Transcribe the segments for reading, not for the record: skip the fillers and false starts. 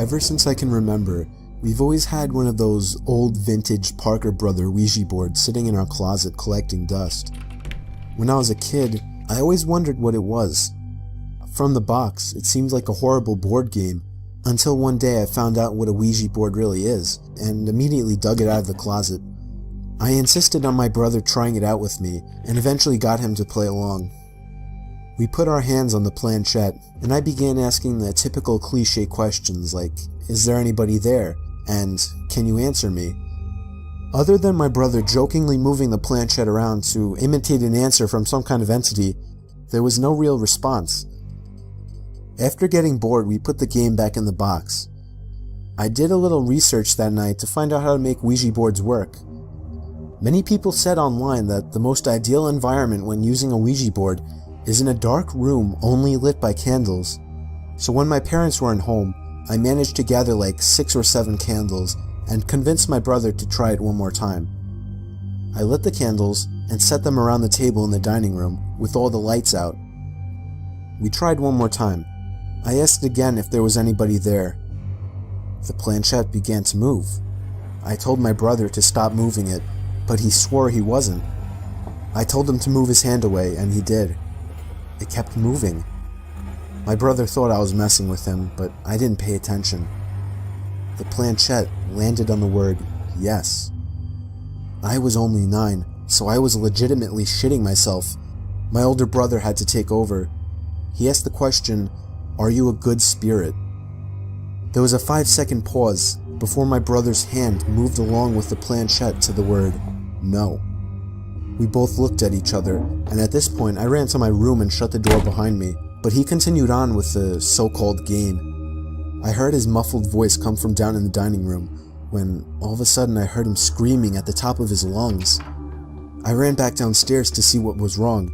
Ever since I can remember, we've always had one of those old vintage Parker Brother Ouija boards sitting in our closet collecting dust. When I was a kid, I always wondered what it was. From the box, it seemed like a horrible board game, until one day I found out what a Ouija board really is, and immediately dug it out of the closet. I insisted on my brother trying it out with me, and eventually got him to play along. We put our hands on the planchette, and I began asking the typical cliché questions like, "Is there anybody there?" and "Can you answer me?" Other than my brother jokingly moving the planchette around to imitate an answer from some kind of entity, there was no real response. After getting bored, we put the game back in the box. I did a little research that night to find out how to make Ouija boards work. Many people said online that the most ideal environment when using a Ouija board is in a dark room only lit by candles. So when my parents weren't home, I managed to gather like 6 or 7 candles and convinced my brother to try it one more time. I lit the candles and set them around the table in the dining room with all the lights out. We tried one more time. I asked again if there was anybody there. The planchette began to move. I told my brother to stop moving it, but he swore he wasn't. I told him to move his hand away, and he did. It kept moving. My brother thought I was messing with him, but I didn't pay attention. The planchette landed on the word yes. I was only 9, so I was legitimately shitting myself. My older brother had to take over. He asked the question, "Are you a good spirit?" There was a 5-second pause before my brother's hand moved along with the planchette to the word no. We both looked at each other, and at this point I ran to my room and shut the door behind me, but he continued on with the so-called game. I heard his muffled voice come from down in the dining room, when all of a sudden I heard him screaming at the top of his lungs. I ran back downstairs to see what was wrong.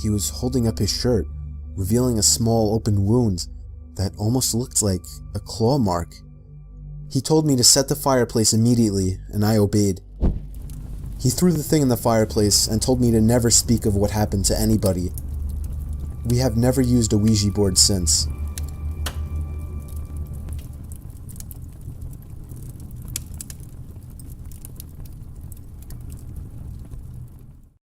He was holding up his shirt, revealing a small open wound that almost looked like a claw mark. He told me to set the fireplace immediately, and I obeyed. He threw the thing in the fireplace and told me to never speak of what happened to anybody. We have never used a Ouija board since.